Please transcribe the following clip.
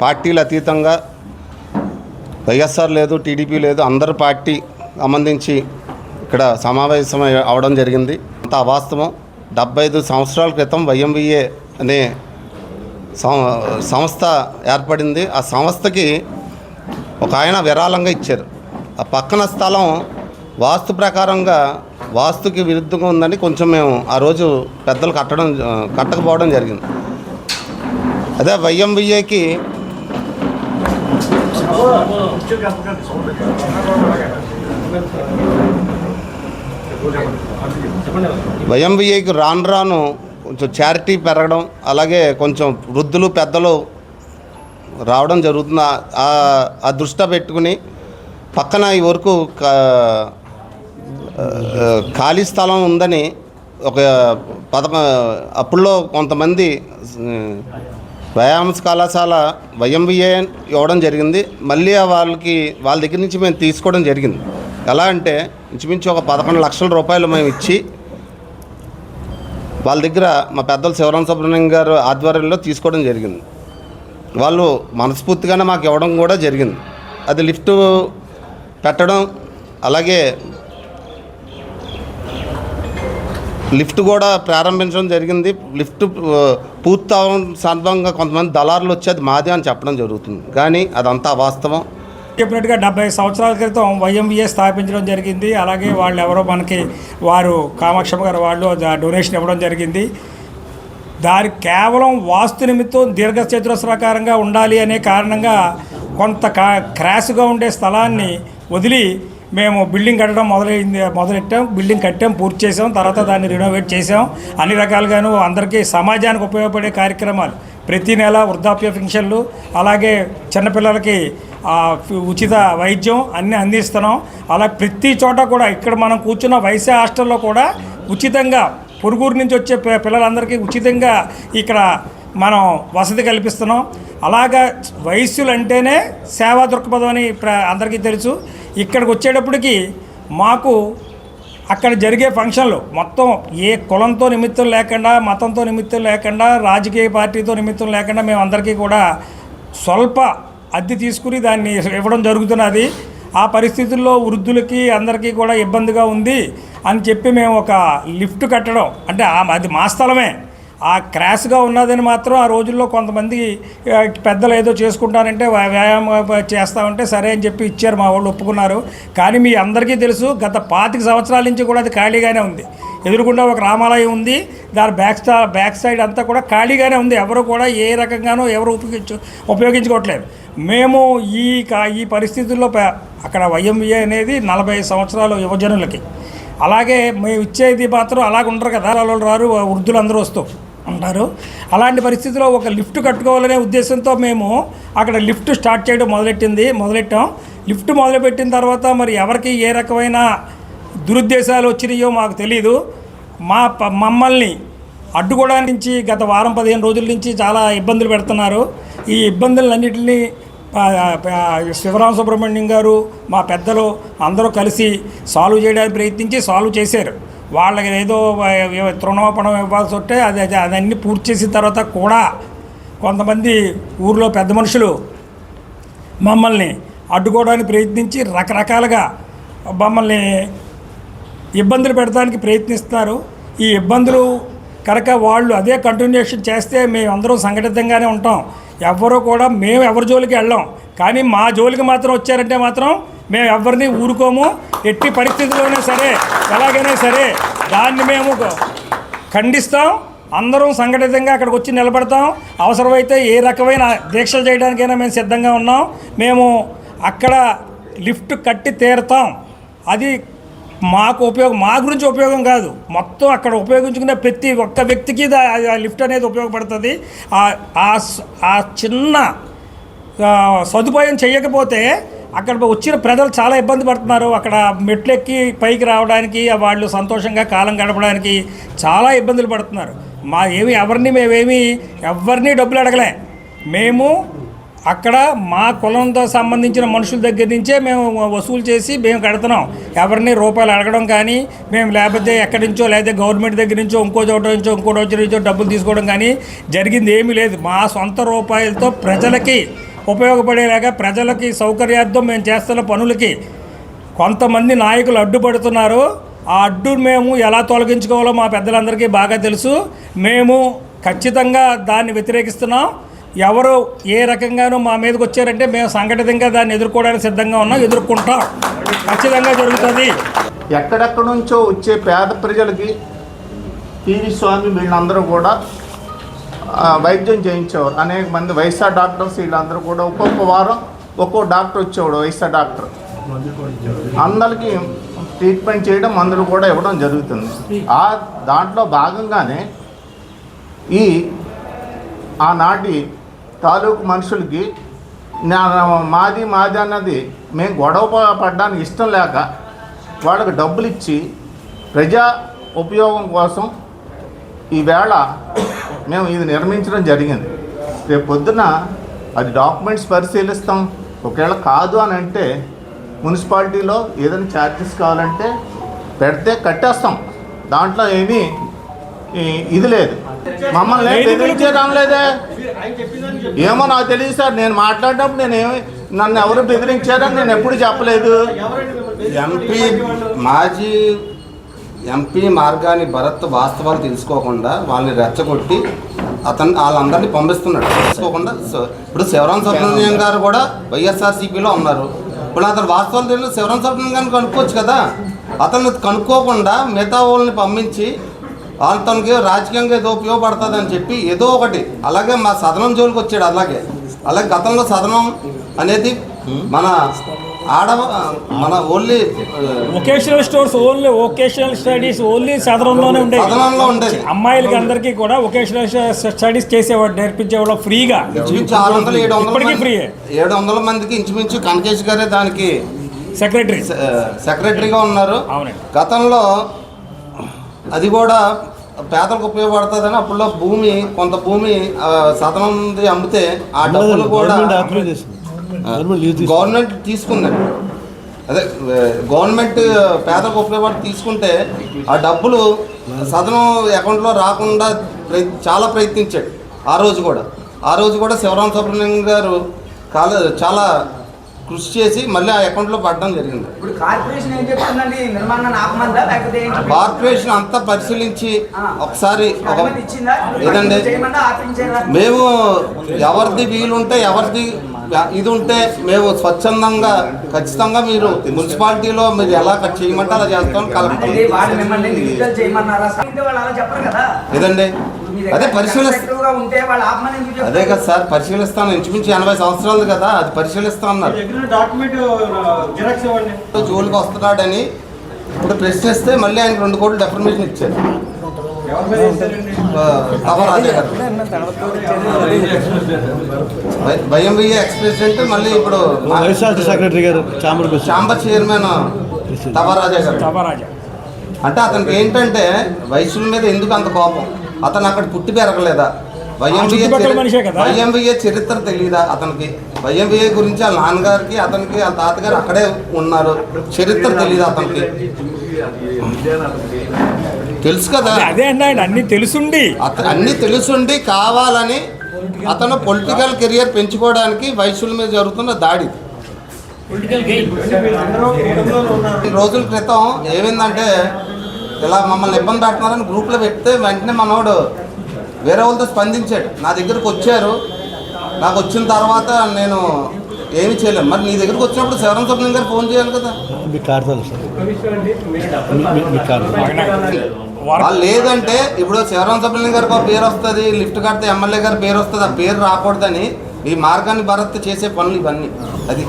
పార్టీలు అతీతంగా వైఎస్ఆర్ లేదు, టీడీపీ లేదు, అందరు పార్టీ సంబంధించి ఇక్కడ సమావేశం అవడం జరిగింది. అంత అవాస్తవం. 75 సంవత్సరాల క్రితం వైఎంవిఏ అనే సంస్థ ఏర్పడింది. ఆ సంస్థకి ఒక ఆయన విరాళంగా ఇచ్చారు. ఆ పక్కన స్థలం వాస్తు ప్రకారంగా వాస్తుకి విరుద్ధంగా ఉందని కొంచెం మేము ఆ రోజు పెద్దలు కట్టకపోవడం జరిగింది. అదే వైఎంవిఏకి రాను కొంచెం చారిటీ పెరగడం, అలాగే కొంచెం వృద్ధులు పెద్దలు రావడం జరుగుతుంది. ఆ దృష్టి పెట్టుకుని పక్కన ఈ వరకు ఖాళీ స్థలం ఉందని ఒక అప్పుల్లో కొంతమంది వ్యాయామ కళాశాల వైఎంవిఏ ఇవ్వడం జరిగింది. మళ్ళీ వాళ్ళ దగ్గర నుంచి మేము తీసుకోవడం జరిగింది. ఎలా అంటే ఇంచుమించు ఒక 11 లక్షల రూపాయలు మేము ఇచ్చి వాళ్ళ దగ్గర మా పెద్దలు శివరామ సుబ్రహ్మణ్యం గారు ఆధ్వర్యంలో తీసుకోవడం జరిగింది. వాళ్ళు మనస్ఫూర్తిగానే మాకు ఇవ్వడం కూడా జరిగింది. అది లిఫ్ట్ పెట్టడం, అలాగే లిఫ్ట్ కూడా ప్రారంభించడం జరిగింది. లిఫ్ట్ పూర్తి సందర్భంగా కొంతమంది దళారులు వచ్చి అది మాదే అని చెప్పడం జరుగుతుంది. కానీ అదంతా వాస్తవం. చెప్పినట్టుగా 70 సంవత్సరాల క్రితం వైఎంవిఏ స్థాపించడం జరిగింది. అలాగే వాళ్ళు ఎవరో వారు కామాక్షమ్మ గారు వాళ్ళు డొనేషన్ ఇవ్వడం జరిగింది. దాని కేవలం వాస్తు నిమిత్తం దీర్ఘచతురస్రాకారంగా ఉండాలి అనే కారణంగా కొంత క్రాష్గా ఉండే స్థలాన్ని వదిలి మేము బిల్డింగ్ కట్టడం మొదలెట్టాం. బిల్డింగ్ కట్టాం, పూర్తి చేసాం. తర్వాత దాన్ని రినోవేట్ చేసాం. అన్ని రకాలుగాను అందరికీ సమాజానికి ఉపయోగపడే కార్యక్రమాలు ప్రతి నెల వృద్ధాప్య పెన్షన్లు, అలాగే చిన్నపిల్లలకి ఉచిత వైద్యం అన్నీ అందిస్తున్నాం. అలా ప్రతి చోట కూడా ఇక్కడ మనం కూర్చున్న వైశ్య హాస్టల్లో కూడా ఉచితంగా పొరుగురు నుంచి వచ్చే పిల్లలందరికీ ఉచితంగా ఇక్కడ మనం వసతి కల్పిస్తున్నాం. అలాగా వైశ్యులు అంటేనే సేవా దృక్పథం అని అందరికీ తెలుసు. ఇక్కడికి వచ్చేటప్పటికి మాకు అక్కడ జరిగే ఫంక్షన్లు మొత్తం ఏ కులంతో నిమిత్తం లేకుండా, మతంతో నిమిత్తం లేకుండా, రాజకీయ పార్టీతో నిమిత్తం లేకుండా మేము అందరికీ కూడా స్వల్ప అద్దె తీసుకుని దాన్ని ఇవ్వడం జరుగుతున్నది. ఆ పరిస్థితుల్లో వృద్ధులకి అందరికీ కూడా ఇబ్బందిగా ఉంది అని చెప్పి మేము ఒక లిఫ్ట్ కట్టడం, అంటే అది మా స్థలమే, ఆ క్రాష్గా ఉన్నదని మాత్రం ఆ రోజుల్లో కొంతమంది పెద్దలు ఏదో చేసుకుంటారంటే వ్యాయామం చేస్తామంటే సరే అని చెప్పి ఇచ్చారు. మా వాళ్ళు ఒప్పుకున్నారు. కానీ మీ అందరికీ తెలుసు గత 25 సంవత్సరాల నుంచి కూడా అది ఖాళీగానే ఉంది. ఎదురుకుండా ఒక రామాలయం ఉంది, దాని బ్యాక్ సైడ్ అంతా కూడా ఖాళీగానే ఉంది. ఎవరు కూడా ఏ రకంగానూ ఎవరు ఉపయోగించుకోవట్లేదు. మేము ఈ పరిస్థితుల్లో అక్కడ వైఎంవిఏ అనేది 40 సంవత్సరాలు యువజనులకి, అలాగే మేము ఇచ్చేది మాత్రం అలాగ ఉండరు కదా, వాళ్ళు రారు, వృద్ధులు అందరూ వస్తూ ఉంటారు. అలాంటి పరిస్థితిలో ఒక లిఫ్ట్ కట్టుకోవాలనే ఉద్దేశంతో మేము అక్కడ లిఫ్ట్ స్టార్ట్ చేయడం మొదలెట్టాం. లిఫ్ట్ మొదలుపెట్టిన తర్వాత మరి ఎవరికి ఏ రకమైన దురుద్దేశాలు వచ్చినాయో మాకు తెలీదు. మమ్మల్ని అడ్డుకోవడానికి గత వారం 15 రోజుల నుంచి చాలా ఇబ్బందులు పెడుతున్నారు. ఈ ఇబ్బందులన్నింటినీ శివరామ సుబ్రహ్మణ్యం గారు, మా పెద్దలు అందరూ కలిసి సాల్వ్ చేయడానికి ప్రయత్నించి సాల్వ్ చేశారు. వాళ్ళకి ఏదో తృణోపణం ఇవ్వాల్సి వస్తే అదన్నీ పూర్తి చేసిన తర్వాత కూడా కొంతమంది ఊర్లో పెద్ద మనుషులు మమ్మల్ని అడ్డుకోవడానికి ప్రయత్నించి రకరకాలుగా మమ్మల్ని ఇబ్బందులు పెట్టడానికి ప్రయత్నిస్తున్నారు. ఈ ఇబ్బందులు కనుక వాళ్ళు అదే కంటిన్యూషన్ చేస్తే మేము అందరం సంఘటితంగానే ఉంటాం. ఎవరో కూడా మేము ఎవరి జోలికి వెళ్ళాం. కానీ మా జోలికి మాత్రం వచ్చారంటే మాత్రం మేము ఎవరిని ఊరుకోము. ఎట్టి పరిస్థితుల్లోనే సరే, ఎలాగైనా సరే దాన్ని మేము ఖండిస్తాం. అందరం సంఘటితంగా అక్కడికి వచ్చి నిలబడతాం. అవసరమైతే ఏ రకమైన దీక్షలు చేయడానికైనా మేము సిద్ధంగా ఉన్నాం. మేము అక్కడ లిఫ్ట్ కట్టి తీరుతాం. అది మాకు మా గురించి ఉపయోగం కాదు, మొత్తం అక్కడ ఉపయోగించుకునే ప్రతి ఒక్క వ్యక్తికి లిఫ్ట్ అనేది ఉపయోగపడుతుంది. ఆ చిన్న సదుపాయం చేయకపోతే అక్కడ వచ్చిన ప్రజలు చాలా ఇబ్బంది పడుతున్నారు. అక్కడ మెట్లెక్కి పైకి రావడానికి, వాళ్ళు సంతోషంగా కాలం గడపడానికి చాలా ఇబ్బందులు పడుతున్నారు. ఎవరిని డబ్బులు అడగలే. మేము అక్కడ మా కులంతో సంబంధించిన మనుషుల దగ్గర నుంచే మేము వసూలు చేసి మేము కడుతున్నాం. ఎవరిని రూపాయలు అడగడం కానీ, మేము లేకపోతే ఎక్కడి నుంచో లేదా గవర్నమెంట్ దగ్గర నుంచో ఇంకో చోట నుంచో ఇంకో రోజు నుంచో డబ్బులు తీసుకోవడం కానీ జరిగింది ఏమీ లేదు. మా సొంత రూపాయలతో ప్రజలకి ఉపయోగపడేలాగా ప్రజలకి సౌకర్యార్థం మేము చేస్తున్న పనులకి కొంతమంది నాయకులు అడ్డుపడుతున్నారు. ఆ అడ్డు మేము ఎలా తొలగించుకోవాలో మా పెద్దలందరికీ బాగా తెలుసు. మేము ఖచ్చితంగా దాన్ని వ్యతిరేకిస్తున్నాం. ఎవరు ఏ రకంగానూ మా మీదకి వచ్చారంటే మేము సంఘటితంగా దాన్ని ఎదుర్కోవడానికి సిద్ధంగా ఉన్నాం, ఎదుర్కొంటాం. ఖచ్చితంగా జరుగుతుంది. ఎక్కడెక్కడ నుంచో వచ్చే పేద ప్రజలకి టీవీ స్వామి వీళ్ళందరూ కూడా వైద్యం చేయించేవారు. అనేక మంది వైఎస్ఆర్ డాక్టర్స్ వీళ్ళందరూ కూడా ఒక్కొక్క వారం ఒక్కో డాక్టర్ వచ్చేవాడు. వైఎస్ఆర్ డాక్టర్ అందరికీ ట్రీట్మెంట్ చేయడం, మందులు కూడా ఇవ్వడం జరుగుతుంది. దాంట్లో భాగంగానే ఆనాటి తాలూకు మనుషులకి మాది అన్నది మేము గొడవ పడడానికి ఇష్టం లేక వాళ్ళకి డబ్బులు ఇచ్చి ప్రజా ఉపయోగం కోసం ఈవేళ మేము ఇది నిర్మించడం జరిగింది. రేపు పొద్దున అది డాక్యుమెంట్స్ పరిశీలిస్తాం. ఒకవేళ కాదు అని అంటే మున్సిపాలిటీలో ఏదైనా ఛార్జెస్ కావాలంటే పెడితే కట్టేస్తాం. దాంట్లో ఏమీ ఇది లేదు. మమ్మల్ని బెదిరించడం లేదే. ఏమో నాకు తెలియదు సార్. నేను మాట్లాడినప్పుడు నన్ను ఎవరు బెదిరించారని నేను ఎప్పుడు చెప్పలేదు. మాజీ ఎంపీ మార్గాని భరత్ వాస్తవాలు తెలుసుకోకుండా వాళ్ళని రెచ్చగొట్టి వాళ్ళందరినీ పంపిస్తున్నాడు. తెలుసుకోకుండా ఇప్పుడు శివరాం సుబ్రహ్మణ్యం గారు కూడా వైఎస్ఆర్సీపీలో ఉన్నారు. ఇప్పుడు అతను వాస్తవాలు తెలియదు. శివరాం సుబ్రహ్మణ్యం గారిని కనుక్కోవచ్చు కదా. అతను కనుక్కోకుండా మిగతా వాళ్ళని పంపించి తనకి రాజకీయంగా ఏదో ఉపయోగపడుతుంది అని చెప్పి ఏదో ఒకటి. అలాగే మా సదనం జోలికి వచ్చాడు. అలాగే గతంలో సదనం అనేది మన only vocational stores, only vocational studies only సదనంలోనే ఉండేది. అమ్మాయిలకి అందరికీ కూడా వొకేషనల్ స్టడీస్ చేసేవాడు, నేర్పించేవాడు ఫ్రీగా. ఇంచుమించు 700 మందికి ఇంచుమించు కనకేష్ గారే దానికి సెక్రటరీగా ఉన్నారు. గతంలో అది కూడా పేదలకు ఉపయోగపడుతుందని అప్పుడులో కొంత భూమి సదనం అమ్మితే ఆ డబ్బులు కూడా గవర్నమెంట్ తీసుకుందండి. అదే గవర్నమెంట్ పేదలకు ఉపయోగపడి తీసుకుంటే ఆ డబ్బులు సదనం అకౌంట్లో రాకుండా చాలా ప్రయత్నించాడు. ఆ రోజు కూడా శివరాం సుబ్రహ్మణ్యం గారు చాలా కృషి చేసి మళ్ళీ ఆ అకౌంట్లో పడడం జరిగింది. కార్పొరేషన్ అంతా పరిశీలించి ఒకసారి ఏదండి, మేము ఎవరిది వీలుంటే ఎవరిది ఇది ఉంటే మేము స్వచ్ఛందంగా ఖచ్చితంగా మీరు మున్సిపాలిటీలో మీరు ఎలా చేయమంటే అలా చేస్తాం. కలెక్టర్ ఏదండి అదే అదే కదా సార్ పరిశీలిస్తాను. ఇంచుమించు 80 సంవత్సరాలు కదా, అది పరిశీలిస్తా అన్నారు. జోలికి వస్తున్నాడని ఇప్పుడు ప్రశ్నిస్తే మళ్ళీ ఆయన 2 కోట్లు డెఫర్మేషన్ ఇచ్చారు. తవరాజా గారు వైఎంవీఏ ఎక్స్ ప్రెసిడెంట్, మళ్ళీ ఇప్పుడు సెక్రటరీ గారు, ఛాంబర్ చైర్మన్ తవరాజా గారు. అంటే అతనికి ఏంటంటే వయసుల మీద ఎందుకు అంత కోపం? అతను అక్కడ పుట్టి పెరగలేదా? వైఎంవీఏ చరిత్ర తెలియదా అతనికి? వైఎంవీఏ గురించి వాళ్ళ నాన్నగారికి అతనికి వాళ్ళ తాతగారు అక్కడే ఉన్నారు. చరిత్ర తెలియదా అతనికి? తెలుసు కదా. అదే అన్ని తెలుసుండి కావాలని అతను పొలిటికల్ కెరియర్ పెంచుకోవడానికి వయసుల మీద జరుగుతున్న దాడి. రోజుల క్రితం ఏమైందంటే ఇలా మమ్మల్ని ఇబ్బంది పెడుతున్నారని గ్రూప్లో పెడితే వెంటనే మనోడు వేరే వాళ్ళతో స్పందించాడు. నా దగ్గరకు వచ్చారు. నాకు వచ్చిన తర్వాత నేను ఏమి చేయలేము. మరి నీ దగ్గరకు వచ్చినప్పుడు శివరాం సుబ్రహ్మణ్యం గారు ఫోన్ చేయాలి కదా. వాళ్ళు లేదంటే ఇప్పుడు శివరాం సుబ్రహ్మణ్యం గారికి ఒక పేరు వస్తుంది, లిఫ్ట్ కడితే ఎమ్మెల్యే గారి పేరు వస్తుంది. ఆ పేరు రాకూడదని ఈ మార్గాన్ని భరత్ చేసే పనులు ఇవన్నీ. అది